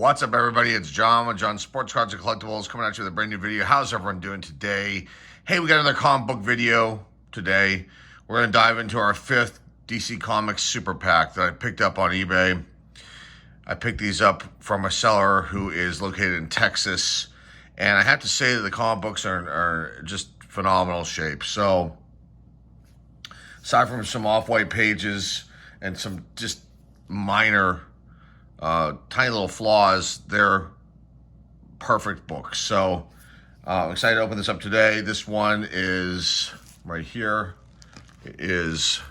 What's up, everybody? It's John with John Sports Cards and Collectibles coming at you with a brand new video. How's everyone doing today? Hey, we got another comic book video today. We're going to dive into our 5th DC Comics Super Pack that I picked up on eBay. I picked these up from a seller who is located in Texas. And I have to say that the comic books are just phenomenal shape. So, aside from some off-white pages and some just minor tiny little flaws, they're perfect books. So I'm excited to open this up today. This one is right here. It is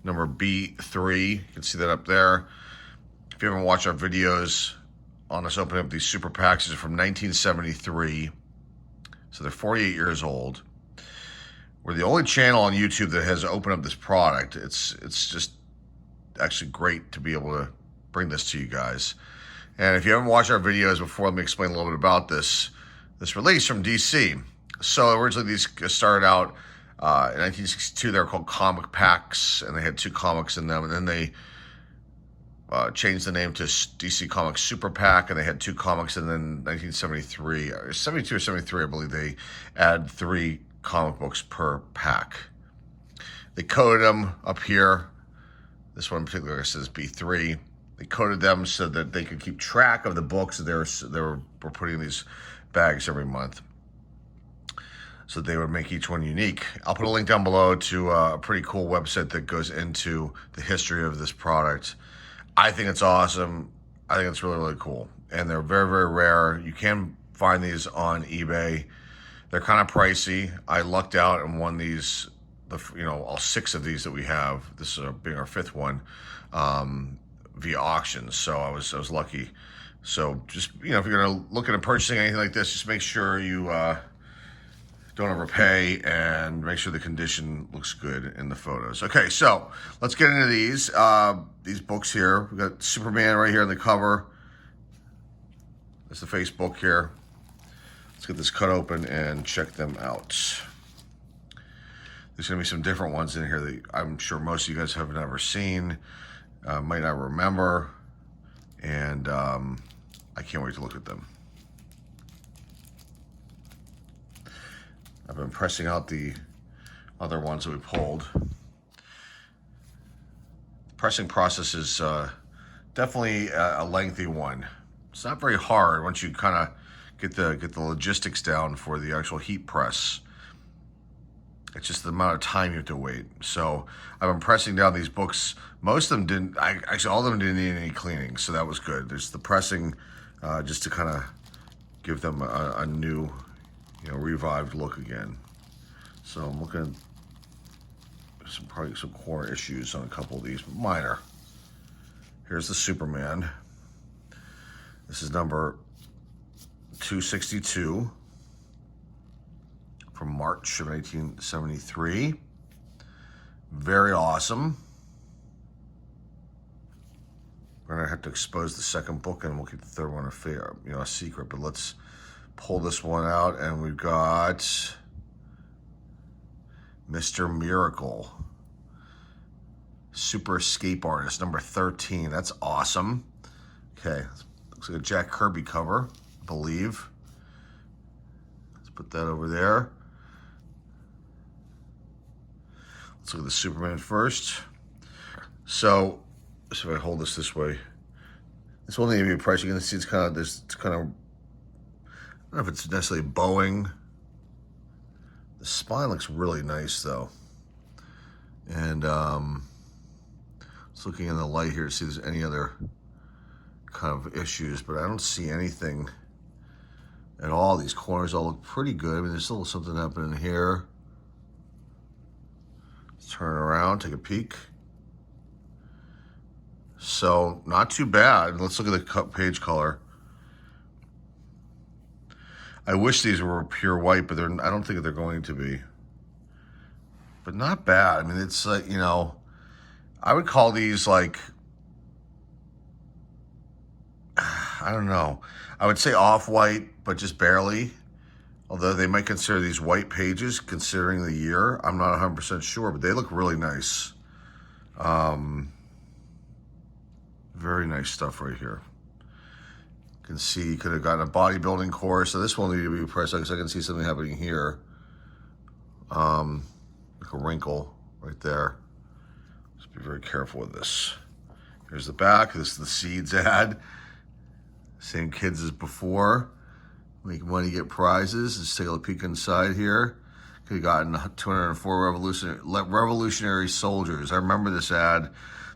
number B3. You can see that up there. If you haven't watched our videos on us opening up these super packs, these are from 1973. So they're 48 years old. We're the only channel on YouTube that has opened up this product. It's just actually great to be able to bring this to you guys. And if you haven't watched our videos before, let me explain a little bit about this release from DC. So originally these started out in 1962. They were called comic packs, and they had 2 comics in them. And then they changed the name to DC Comics Super Pack, and they had 2 comics. And then 1973, or 72 or 73, I believe, they add 3 comic books per pack. They coded them up here. This one in particular says B3. They coded them so that they could keep track of the books that they were putting in these bags every month, so they would make each one unique. I'll put a link down below to a pretty cool website that goes into the history of this product. I think it's awesome. I think it's really, really cool. And they're very, very rare. You can find these on eBay. They're kind of pricey. I lucked out and won these, all 6 of these that we have. This is being our 5th one. Via auctions, so I was lucky. So just, if you're gonna look into purchasing anything like this, just make sure you don't overpay and make sure the condition looks good in the photos. Okay, so let's get into these books here. We got Superman right here on the cover. That's the face book here. Let's get this cut open and check them out. There's gonna be some different ones in here that I'm sure most of you guys have never seen. Might not remember, and I can't wait to look at them. I've been pressing out the other ones that we pulled. The pressing process is definitely a lengthy one. It's not very hard once you kind of get the logistics down for the actual heat press. It's just the amount of time you have to wait. So I've been pressing down these books. Most of them didn't, actually all of them didn't need any cleaning, so that was good. There's the pressing just to kind of give them a new, revived look again. So I'm looking at probably some core issues on a couple of these, minor. Here's the Superman. This is number 262. From March of 1973. Very awesome. We're gonna have to expose the second book, and we'll keep the third one a secret. But let's pull this one out, and we've got Mr. Miracle, Super Escape Artist, number 13. That's awesome. Okay, looks like a Jack Kirby cover, I believe. Let's put that over there. Let's look at the Superman first. So if I hold this way, this will need to be priced. You can see it's kind of, I don't know if it's necessarily bowing. The spine looks really nice though. And just looking in the light here to see if there's any other kind of issues, but I don't see anything at all. These corners all look pretty good. I mean, there's still something happening here. Turn around, take a peek. So, not too bad. Let's look at the page color. I wish these were pure white, but I don't think they're going to be. But not bad. I mean, it's like, I would call these like, I don't know. I would say off-white, but just barely. Although they might consider these white pages, considering the year. I'm not 100% sure, but they look really nice. Very nice stuff right here. You can see he could have gotten a bodybuilding course. So this one need to be pressed because I can see something happening here. Like a wrinkle right there. Just be very careful with this. Here's the back. This is the Seeds ad. Same kids as before. Make money, get prizes. Let's take a peek inside here. Could have gotten 204 revolutionary soldiers. I remember this ad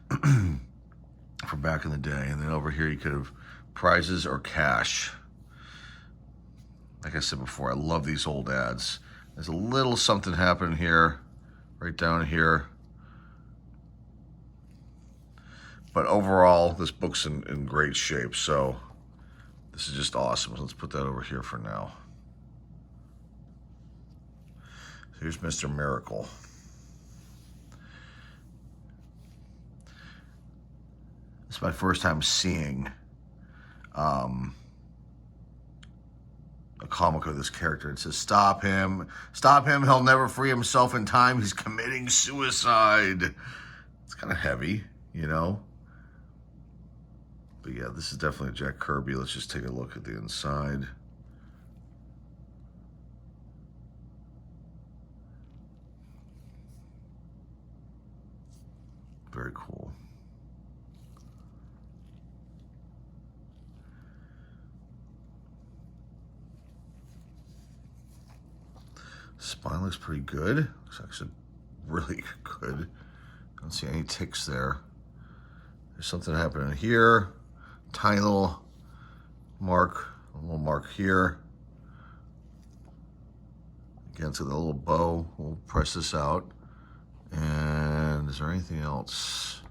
from back in the day. And then over here you could have prizes or cash. Like I said before, I love these old ads. There's a little something happening here, right down here. But overall, this book's in great shape. So this is just awesome. Let's put that over here for now. So here's Mr. Miracle. This is my first time seeing a comic of this character. It says, stop him, he'll never free himself in time, he's committing suicide. It's kind of heavy, you know? But yeah, this is definitely a Jack Kirby. Let's just take a look at the inside. Very cool. Spine looks pretty good. Looks actually really good. Don't see any ticks there. There's something happening here. Tiny little mark, a little mark here. Again, so the little bow. We'll press this out. And is there anything else?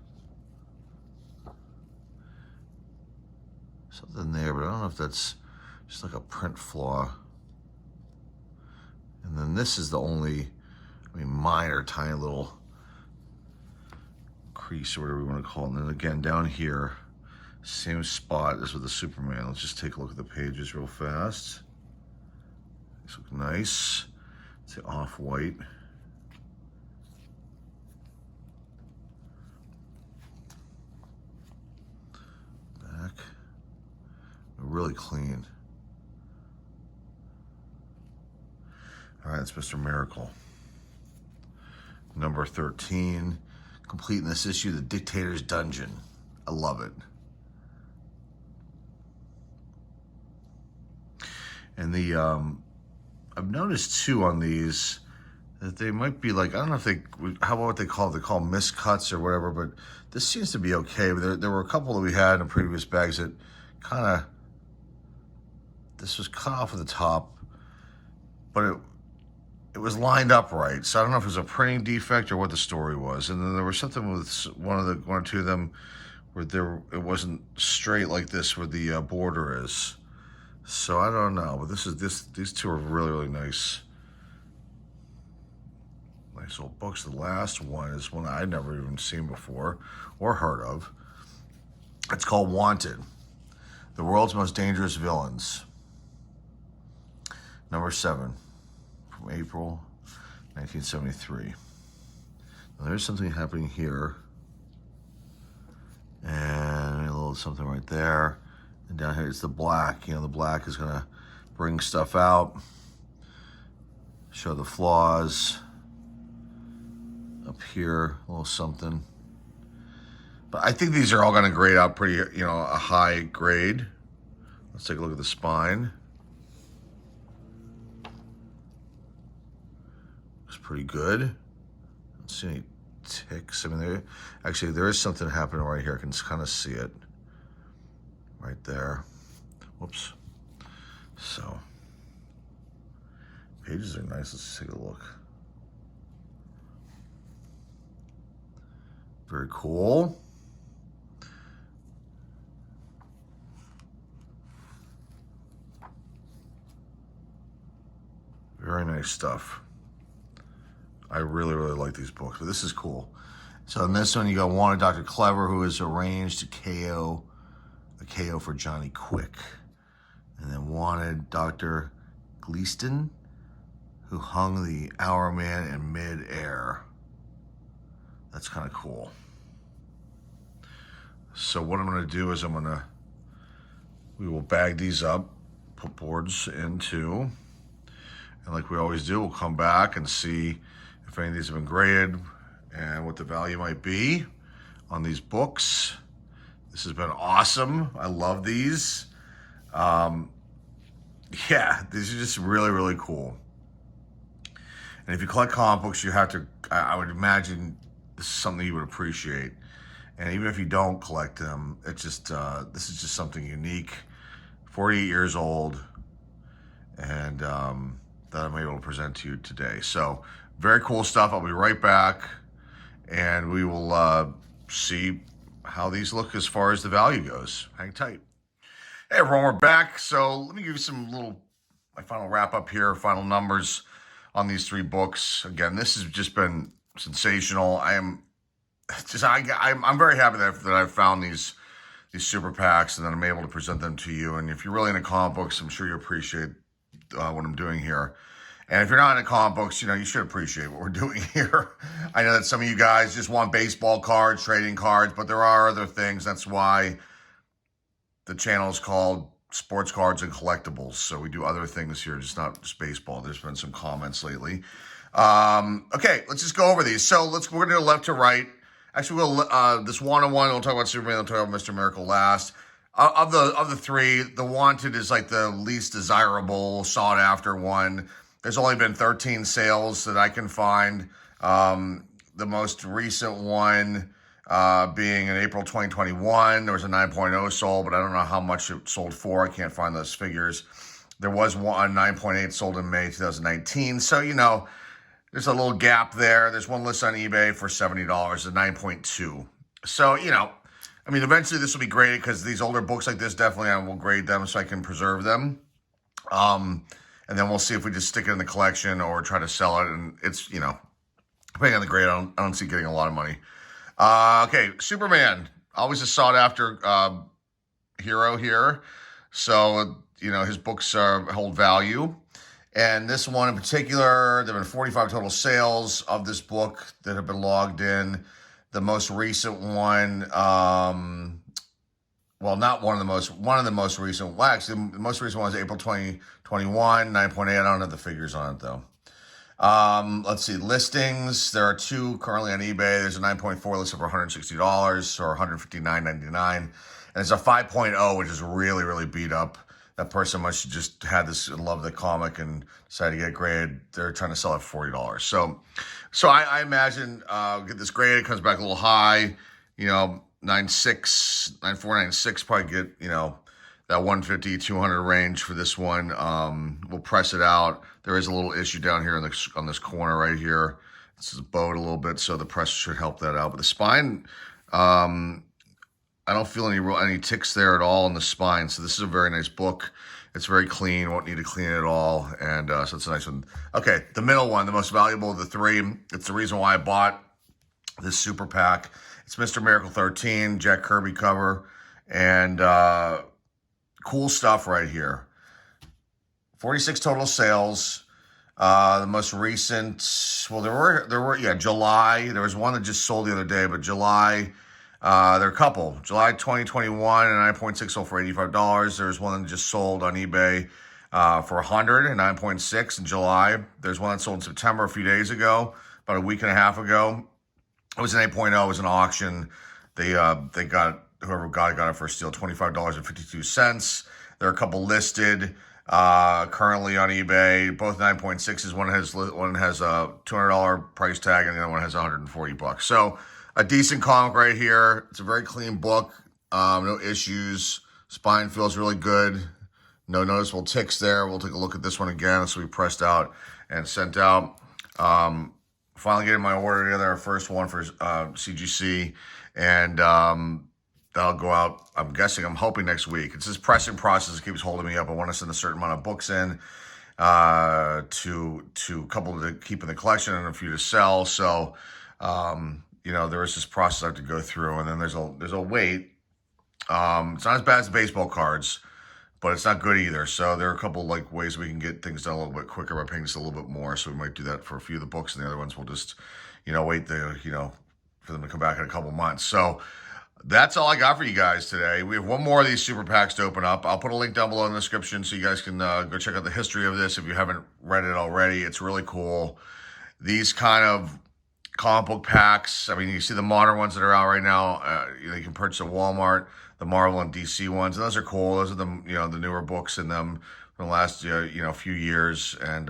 Something there, but I don't know if that's just like a print flaw. And then this is the only, minor, tiny little crease or whatever you want to call it. And then again, down here, same spot as with the Superman. Let's just take a look at the pages real fast. These look nice. It's off-white. Back. Really clean. All right, it's Mr. Miracle. Number 13, complete in this issue, The Dictator's Dungeon. I love it. And the, I've noticed too on these that they might be like, I don't know if they, how about what they call it? They call them miscuts or whatever, but this seems to be okay. But there were a couple that we had in previous bags that kind of, this was cut off at the top, but it was lined up right. So I don't know if it was a printing defect or what the story was. And then there was something with one or two of them where it wasn't straight like this where the border is. So I don't know, but these two are really, really nice. Nice old books. The last one is one I'd never even seen before or heard of. It's called Wanted, The World's Most Dangerous Villains. Number 7. From April 1973. Now there's something happening here. And a little something right there. And down here it's the black. You know, the black is going to bring stuff out. Show the flaws. Up here, a little something. But I think these are all going to grade out pretty, a high grade. Let's take a look at the spine. Pretty good. Don't see any ticks. There is something happening right here. I can kind of see it right there. Whoops. So, pages are nice. Let's take a look. Very cool. Very nice stuff. I really, really like these books, but this is cool. So in this one, you got Wanted Dr. Clever, who is arranged to KO for Johnny Quick. And then Wanted Dr. Gleaston, who hung the Hour Man in mid-air. That's kind of cool. So what I'm going to do is I'm going to we will bag these up, put boards into, and like we always do, we'll come back and see if any of these have been graded and what the value might be on these books. This has been awesome. I love these. Yeah, these are just really, really cool. And if you collect comic books, you have to, I would imagine this is something you would appreciate. And even if you don't collect them, it's just, this is just something unique. 48 years old, and that I'm able to present to you today. So very cool stuff. I'll be right back, and we will see how these look as far as the value goes. Hang tight. Hey everyone, we're back. So let me give you my final wrap up here, final numbers on these 3 books. Again, this has just been sensational. I'm very happy that I've found these super packs and that I'm able to present them to you. And if you're really into comic books, I'm sure you appreciate what I'm doing here. And if you're not into comic books, you should appreciate what we're doing here. I know that some of you guys just want baseball cards, trading cards, but there are other things. That's why the channel is called Sports Cards and Collectibles. So we do other things here, just not just baseball. There's been some comments lately. Okay, let's just go over these. So we're going to go left to right. Actually, we'll this one-on-one. We'll talk about Superman. We'll talk about Mr. Miracle last. Of the 3, the Wanted is like the least desirable, sought after one. There's only been 13 sales that I can find. The most recent one being in April 2021. There was a 9.0 sold, but I don't know how much it sold for. I can't find those figures. There was one 9.8 sold in May 2019. So, there's a little gap there. There's one listed on eBay for $70, a 9.2. So, eventually this will be graded because these older books like this, definitely I will grade them so I can preserve them. And then we'll see if we just stick it in the collection or try to sell it. And it's, depending on the grade, I don't see getting a lot of money. Okay, Superman, always a sought after hero here. So, his books hold value. And this one in particular, there have been 45 total sales of this book that have been logged in. The most recent one, one of the most recent, well, actually, the most recent one is April 2021, 9.8. I don't have the figures on it, though. Let's see, listings. There are 2 currently on eBay. There's a 9.4 listed for $160 or $159.99. And there's a 5.0, which is really, really beat up. That person must have just had this and loved the comic and decided to get it graded. They're trying to sell it for $40. So I imagine get this graded, comes back a little high, 9.6, 9.4, 9.6, probably get, that 150, 200 range for this one. We'll press it out. There is a little issue down here on this corner right here. This is bowed a little bit, so the press should help that out. But the spine, I don't feel any ticks there at all in the spine. So this is a very nice book. It's very clean. Won't need to clean it at all. And so it's a nice one. Okay, the middle one, the most valuable of the 3. It's the reason why I bought this super pack. It's Mr. Miracle 13, Jack Kirby cover. And cool stuff right here. 46 total sales. The most recent, well, there were, July. There was one that just sold the other day, but July, there are a couple. July 2021 and 9.6 sold for $85. There's one that just sold on eBay for $100 and 9.6 in July. There's one that sold in September a few days ago, about a week and a half ago. It was an 8.0. It was an auction. They got, whoever got it for a steal, $25.52. There are a couple listed currently on eBay, both 9.6s. One has a $200 price tag, and the other one has $140. So a decent comic right here. It's a very clean book. No issues. Spine feels really good. No noticeable ticks there. We'll take a look at this one again. So we pressed out and sent out. Finally getting my order together, our first one for CGC, and that'll go out, I'm hoping next week. It's this pressing process that keeps holding me up. I want to send a certain amount of books in to a couple to keep in the collection and a few to sell. So, there is this process I have to go through, and then there's a wait. It's not as bad as baseball cards, but it's not good either. So there are a couple ways we can get things done a little bit quicker by paying just a little bit more. So we might do that for a few of the books, and the other ones we'll just, wait for them to come back in a couple months. So That's all I got for you guys today. We have one more of these super packs to open up. I'll put a link down below in the description so you guys can go check out the history of this if you haven't read it already. It's really cool. These kind of comic book packs, I mean, you see the modern ones that are out right now. You can purchase at Walmart, the Marvel and DC ones, and those are cool. Those are the newer books in them from the last few years and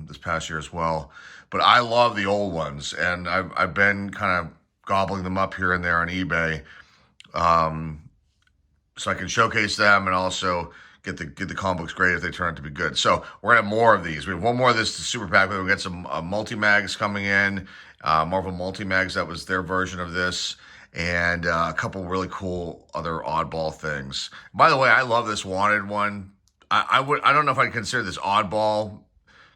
this past year as well. But I love the old ones, and I've been kind of gobbling them up here and there on eBay. So I can showcase them and also get the comic books great if they turn out to be good. So we're gonna have more of these. We have one more of this super pack. We'll get some multi-mags coming in, Marvel multi-mags. That was their version of this, and a couple really cool other oddball things. By the way, I love this Wanted one. I don't know if I'd consider this oddball,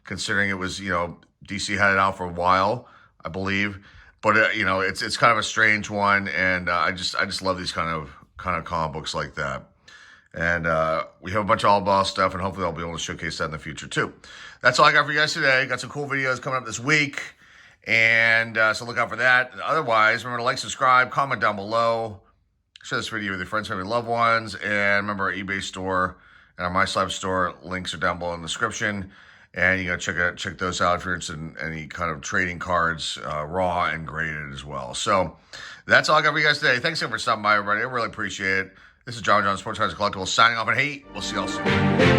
considering it was DC had it out for a while, I believe. But it's kind of a strange one, and I just love these kind of comic books like that. And we have a bunch of oddball stuff, and hopefully I'll be able to showcase that in the future too. That's all I got for you guys today. Got some cool videos coming up this week, and so look out for that. Otherwise, remember to like, subscribe, comment down below, share this video with your friends, family, loved ones, and remember our eBay store and our MySlive store links are down below in the description. And you gotta check those out if you're interested in any kind of trading cards, raw and graded as well. So that's all I got for you guys today. Thanks again for stopping by, everybody. I really appreciate it. This is John Sports Cards Collectibles signing off, and hey, we'll see y'all soon.